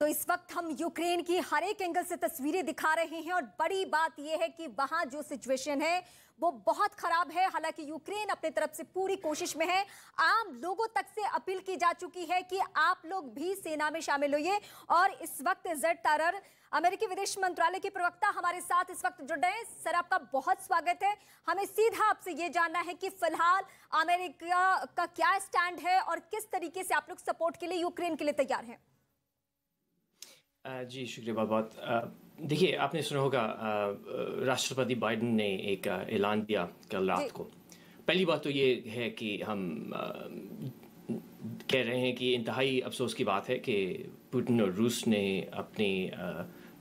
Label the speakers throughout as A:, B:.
A: तो इस वक्त हम यूक्रेन की हर एक एंगल से तस्वीरें दिखा रहे हैं और बड़ी बात यह है कि वहां जो सिचुएशन है वो बहुत खराब है। हालांकि यूक्रेन अपने तरफ से पूरी कोशिश में है। आम लोगों तक से अपील की जा चुकी है कि आप लोग भी सेना में शामिल होइए। और इस वक्त जेड तारर, अमेरिकी विदेश मंत्रालय के प्रवक्ता, हमारे साथ इस वक्त जुड़ रहे हैं। सर, आपका बहुत स्वागत है। हमें सीधा आपसे ये जानना है कि फिलहाल अमेरिका का क्या स्टैंड है और किस तरीके से आप लोग सपोर्ट के लिए यूक्रेन के लिए तैयार हैं।
B: जी शुक्रिया बहुत बहुत। देखिए, आपने सुना होगा राष्ट्रपति बाइडेन ने एक ऐलान दिया कल रात को। पहली बात तो ये है कि हम कह रहे हैं कि इंतहाई अफसोस की बात है कि पुतिन और रूस ने अपनी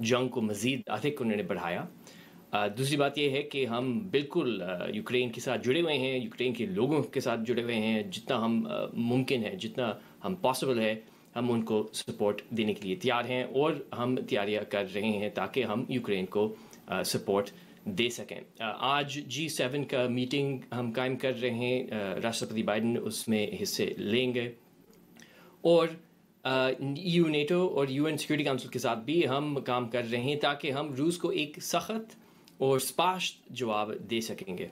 B: जंग को मज़ीद अधिक उन्होंने बढ़ाया। दूसरी बात यह है कि हम बिल्कुल यूक्रेन के साथ जुड़े हुए हैं, यूक्रेन के लोगों के साथ जुड़े हुए हैं। जितना हम मुमकिन है, जितना हम पॉसिबल है, हम उनको सपोर्ट देने के लिए तैयार हैं और हम तैयारियां कर रहे हैं ताकि हम यूक्रेन को सपोर्ट दे सकें। आज G7 का मीटिंग हम कायम कर रहे हैं। राष्ट्रपति बाइडेन उसमें हिस्से लेंगे और EU, नेटो और UN सिक्योरिटी काउंसिल के साथ भी हम काम कर रहे हैं ताकि हम रूस को एक सख्त और स्पष्ट जवाब दे सकेंगे।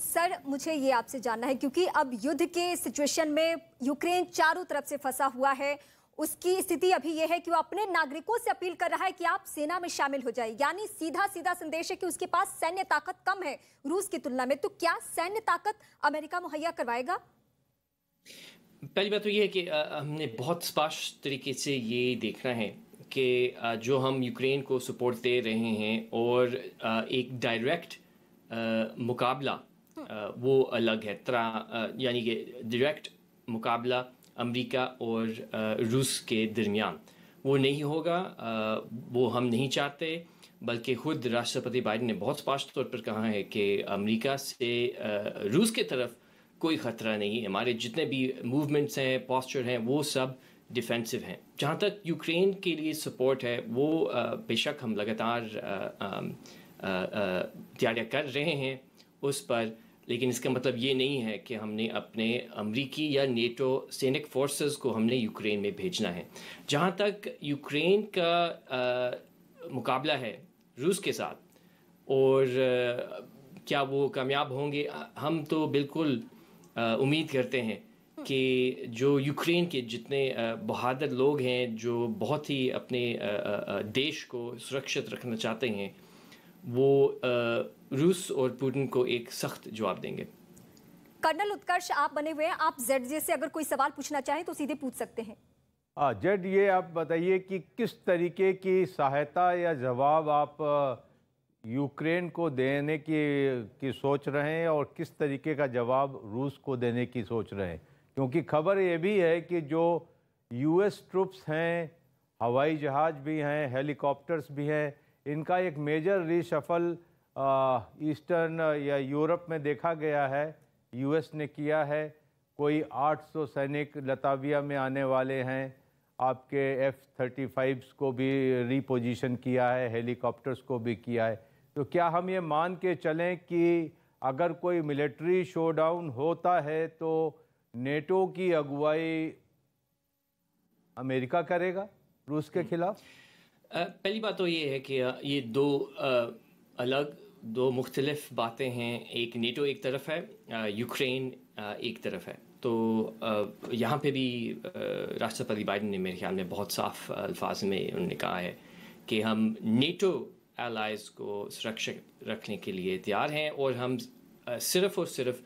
A: सर, मुझे ये आपसे जानना है क्योंकि अब युद्ध के सिचुएशन में यूक्रेन चारों तरफ से फंसा हुआ है। उसकी स्थिति अभी यह है कि वो अपने नागरिकों से अपील कर रहा है कि आप सेना में शामिल हो जाइए। यानी सीधा सीधा संदेश है कि उसके पास सैन्य ताकत कम है रूस की तुलना में। तो क्या सैन्य ताकत अमेरिका मुहैया करवाएगा?
B: पहली बात तो ये है कि हमने बहुत स्पष्ट तरीके से ये देखना है कि जो हम यूक्रेन को सपोर्ट दे रहे हैं और एक डायरेक्ट मुकाबला वो अलग है। यानी कि डायरेक्ट मुकाबला अमेरिका और रूस के दरमियान वो नहीं होगा। वो हम नहीं चाहते, बल्कि खुद राष्ट्रपति बाइडेन ने बहुत स्पष्ट तौर पर कहा है कि अमेरिका से रूस की तरफ कोई ख़तरा नहीं है। हमारे जितने भी मूवमेंट्स हैं, पोस्चर हैं, वो सब डिफेंसिव हैं। जहाँ तक यूक्रेन के लिए सपोर्ट है वो बेशक हम लगातार तैयारियाँ कर रहे हैं उस पर, लेकिन इसका मतलब ये नहीं है कि हमने अपने अमरीकी या नेटो सैनिक फोर्सेस को हमने यूक्रेन में भेजना है। जहाँ तक यूक्रेन का मुकाबला है रूस के साथ और क्या वो कामयाब होंगे, हम तो बिल्कुल उम्मीद करते हैं कि जो यूक्रेन के जितने बहादुर लोग हैं, जो बहुत ही अपने देश को सुरक्षित रखना चाहते हैं, वो रूस और पुतिन को एक सख्त जवाब देंगे।
A: कर्नल उत्कर्ष, आप बने हुए हैं, आप जेड से अगर कोई सवाल पूछना चाहें तो सीधे पूछ सकते हैं।
C: जेड, ये आप बताइए कि किस तरीके की सहायता या जवाब आप यूक्रेन को देने की सोच रहे हैं और किस तरीके का जवाब रूस को देने की सोच रहे हैं, क्योंकि खबर ये भी है कि जो US ट्रुप्स हैं, हवाई जहाज़ भी हैं, हेलीकॉप्टर्स भी हैं, इनका एक मेजर रीशफल ईस्टर्न या यूरोप में देखा गया है। US ने किया है। कोई 800 सैनिक लताविया में आने वाले हैं। आपके F-35 को भी रीपोजीशन किया है, हेलीकॉप्टर्स को भी किया है। तो क्या हम ये मान के चलें कि अगर कोई मिलिट्री शोडाउन होता है तो नेटो की अगुवाई अमेरिका करेगा रूस के खिलाफ?
B: पहली बात तो ये है कि ये दो मुख्तलिफ बातें हैं। एक नेटो एक तरफ है, यूक्रेन एक तरफ है। तो यहाँ पे भी राष्ट्रपति बाइडेन ने मेरे ख्याल में बहुत साफ अल्फाज में उन्होंने कहा है कि हम नेटो एलाइज को सुरक्षित रखने के लिए तैयार हैं और हम सिर्फ और सिर्फ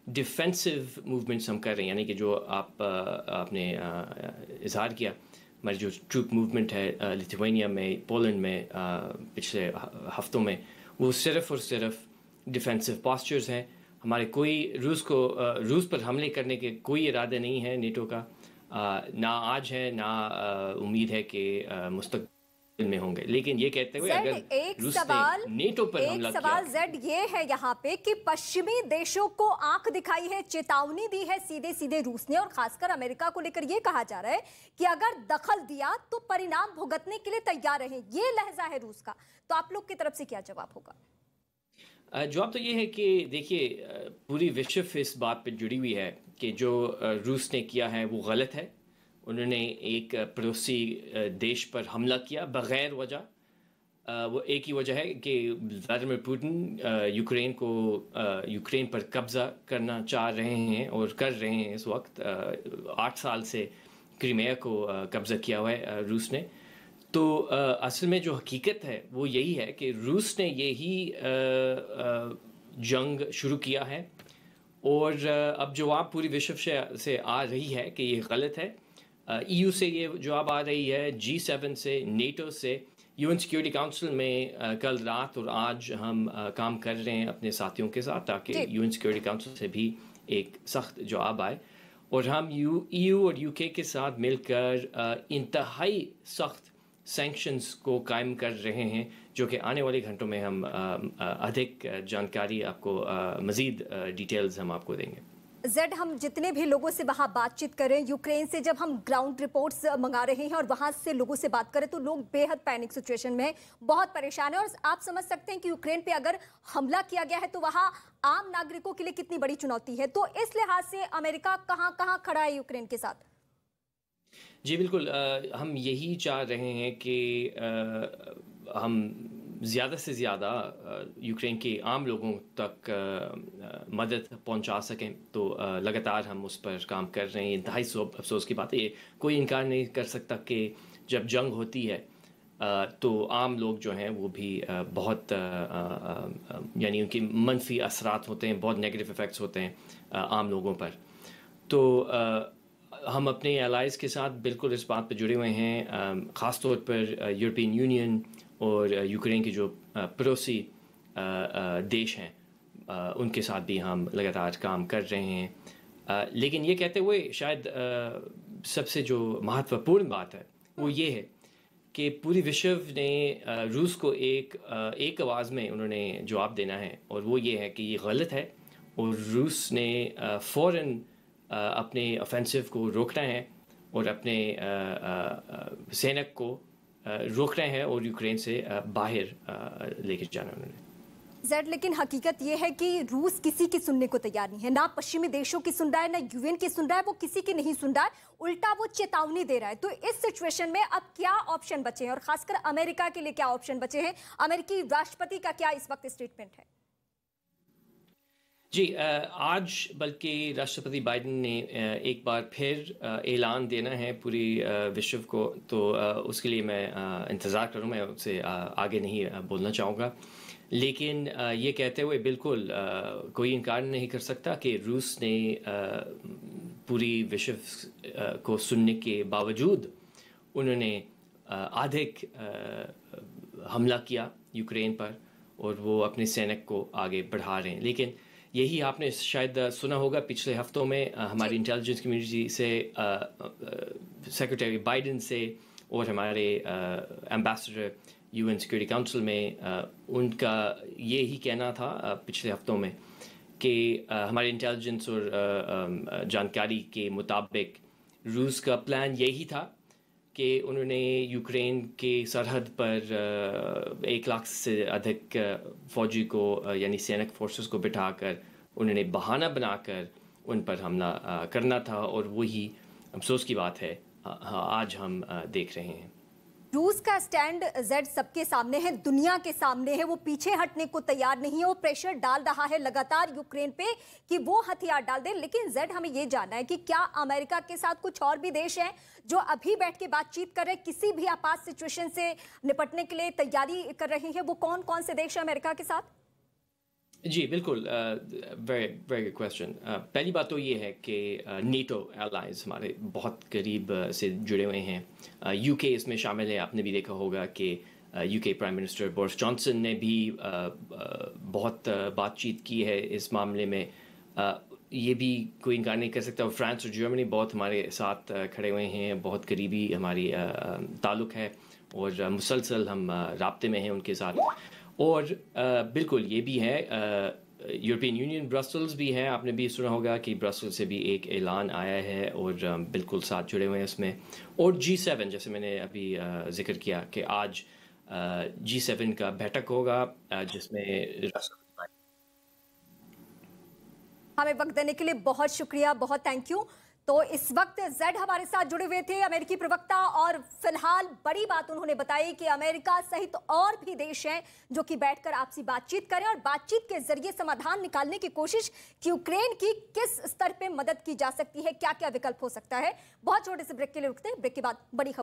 B: डिफेंसिव मूवमेंट्स हम कर रहे हैं। यानी कि जो आपने इजहार किया, हमारी जो ट्रूप मूवमेंट है लिथुआनिया में, पोलैंड में पिछले हफ्तों में, वो सिर्फ और सिर्फ डिफेंसिव पोस्चर्स हैं। हमारे कोई रूस पर हमले करने के कोई इरादे नहीं है नेटो का, ना आज है ना उम्मीद है कि मुस्तकबिल में होंगे। लेकिन ये कहते हुए अगर रूस ने नेटो पर हमला किया,
A: सवाल जेड ये है यहाँ पे कि पश्चिमी देशों को आंख दिखाई है, चेतावनी दी है सीधे सीधे रूस ने, और खासकर अमेरिका को लेकर ये कहा जा रहा है कि अगर दखल दिया तो परिणाम भुगतने के लिए तैयार रहे। ये लहजा है रूस का। तो आप लोग की तरफ से क्या जवाब होगा?
B: जवाब तो ये है कि देखिए, पूरी विश्व इस बात पर जुड़ी हुई है कि जो रूस ने किया है वो गलत है उन्होंने एक पड़ोसी देश पर हमला किया बग़ैर वजह। वो एक ही वजह है कि व्लादिमीर पुतिन यूक्रेन पर कब्ज़ा करना चाह रहे हैं और कर रहे हैं इस वक्त। 8 साल से क्रीमिया को कब्ज़ा किया हुआ है रूस ने। तो असल में जो हकीकत है वो यही है कि रूस ने यही जंग शुरू किया है और अब जवाब पूरी विश्व से आ रही है कि ये गलत है। EU से ये जवाब आ रही है, G7 से, नेटो से, यूएन सिक्योरिटी काउंसिल में कल रात और आज हम काम कर रहे हैं अपने साथियों के साथ ताकि यूएन सिक्योरिटी काउंसिल से भी एक सख्त जवाब आए। और हम EU और UK के साथ मिलकर इंतहाई सख्त सैंक्शंस को कायम कर रहे हैं, जो कि आने वाले घंटों में हम अधिक जानकारी आपको मज़ीद डिटेल्स हम आपको देंगे।
A: जेड, हम जितने भी लोगों से वहां बातचीत करें यूक्रेन से, जब हम ग्राउंड रिपोर्ट्स मंगा रहे हैं और वहां से लोगों से बात करें तो लोग बेहद पैनिक सिचुएशन में हैं, बहुत परेशान है। और आप समझ सकते हैं कि यूक्रेन पे अगर हमला किया गया है तो वहां आम नागरिकों के लिए कितनी बड़ी चुनौती है। तो इस लिहाज से अमेरिका कहां कहां खड़ा है यूक्रेन के साथ?
B: जी बिल्कुल, हम यही चाह रहे हैं कि हम ज़्यादा से ज़्यादा यूक्रेन के आम लोगों तक मदद पहुंचा सकें। तो लगातार हम उस पर काम कर रहे हैं। इंतहाई अफसोस की बात है, ये कोई इनकार नहीं कर सकता कि जब जंग होती है तो आम लोग जो हैं वो भी बहुत यानी उनकी मनफी असरात होते हैं, बहुत नेगेटिव इफ़ेक्ट्स होते हैं आम लोगों पर। तो हम अपने एलाइज़ के साथ बिल्कुल इस बात पर जुड़े हुए हैं, ख़ास तौर पर यूरोपियन यूनियन और यूक्रेन के जो पड़ोसी देश हैं उनके साथ भी हम लगातार काम कर रहे हैं। लेकिन ये कहते हुए शायद सबसे जो महत्वपूर्ण बात है वो ये है कि पूरी विश्व ने रूस को एक आवाज़ में उन्होंने जवाब देना है और वो ये है कि ये गलत है और रूस ने फ़ौरन अपने ऑफेंसिव को रोकना है और अपने सैनिक को रोकना है और यूक्रेन से बाहर लेके जाना उन्होंने।
A: जेड, लेकिन हकीकत यह है कि रूस किसी की सुनने को तैयार नहीं है, ना पश्चिमी देशों की सुन रहा है, ना यूएन की सुन रहा है, वो किसी की नहीं सुन रहा है, उल्टा वो चेतावनी दे रहा है। तो इस सिचुएशन में अब क्या ऑप्शन बचे हैं और खासकर अमेरिका के लिए क्या ऑप्शन बचे हैं? अमेरिकी राष्ट्रपति का क्या इस वक्त स्टेटमेंट है?
B: जी, आज बल्कि राष्ट्रपति बाइडेन ने एक बार फिर ऐलान देना है पूरी विश्व को। तो उसके लिए मैं इंतज़ार करूँ, मैं उससे आगे नहीं बोलना चाहूँगा। लेकिन ये कहते हुए बिल्कुल कोई इनकार नहीं कर सकता कि रूस ने पूरी विश्व को सुनने के बावजूद उन्होंने अधिक हमला किया यूक्रेन पर और वो अपने सैनिक को आगे बढ़ा रहे हैं। लेकिन यही आपने शायद सुना होगा पिछले हफ्तों में हमारी इंटेलिजेंस कम्युनिटी से, सेक्रेटरी बाइडेन से और हमारे एम्बेसडर यूएन सिक्योरिटी काउंसिल में उनका ये ही कहना था पिछले हफ्तों में कि हमारे इंटेलिजेंस और जानकारी के मुताबिक रूस का प्लान यही था कि उन्होंने यूक्रेन के सरहद पर 1 लाख से अधिक फ़ौजी को यानी सैनिक फोर्सेस को बिठाकर उन्होंने बहाना बनाकर उन पर हमला करना था। और वही अफसोस की बात है आज हम देख रहे हैं।
A: रूस का स्टैंड जेड सबके सामने है, दुनिया के सामने है, वो पीछे हटने को तैयार नहीं है, वो प्रेशर डाल रहा है लगातार यूक्रेन पे कि वो हथियार डाल दे। लेकिन जेड, हमें ये जानना है कि क्या अमेरिका के साथ कुछ और भी देश हैं जो अभी बैठ के बातचीत कर रहे हैं, किसी भी आपात सिचुएशन से निपटने के लिए तैयारी कर रहे हैं? वो कौन कौन से देश हैं अमेरिका के साथ?
B: जी बिल्कुल, वेरी वेरी गुड क्वेश्चन। पहली बात तो ये है कि नेटो एलाइंस हमारे बहुत करीब से जुड़े हुए हैं। यूके इसमें शामिल है। आपने भी देखा होगा कि UK prime minister Boris Johnson ने भी बहुत बातचीत की है इस मामले में। ये भी कोई इनकार नहीं कर सकता। फ्रांस और जर्मनी बहुत हमारे साथ खड़े हुए हैं, बहुत करीबी हमारी ताल्लुक़ है और मुसलसल हम राब्ते में हैं उनके साथ। और बिल्कुल ये भी है, यूरोपियन यूनियन ब्रसल्स भी है। आपने भी सुना होगा कि ब्रसल्स से भी एक ऐलान आया है और बिल्कुल साथ जुड़े हुए हैं इसमें। और G7, जैसे मैंने अभी जिक्र किया कि आज G7 का बैठक होगा जिसमें
A: हमें वक्त देने के लिए बहुत शुक्रिया, बहुत थैंक यू। तो इस वक्त जेड हमारे साथ जुड़े हुए थे, अमेरिकी प्रवक्ता, और फिलहाल बड़ी बात उन्होंने बताई कि अमेरिका सहित और भी देश हैं जो कि बैठकर आपसी बातचीत करें और बातचीत के जरिए समाधान निकालने की कोशिश कि यूक्रेन की किस स्तर पे मदद की जा सकती है, क्या क्या विकल्प हो सकता है। बहुत छोटे से ब्रेक के लिए रुकते हैं, ब्रेक के बाद बड़ी खबर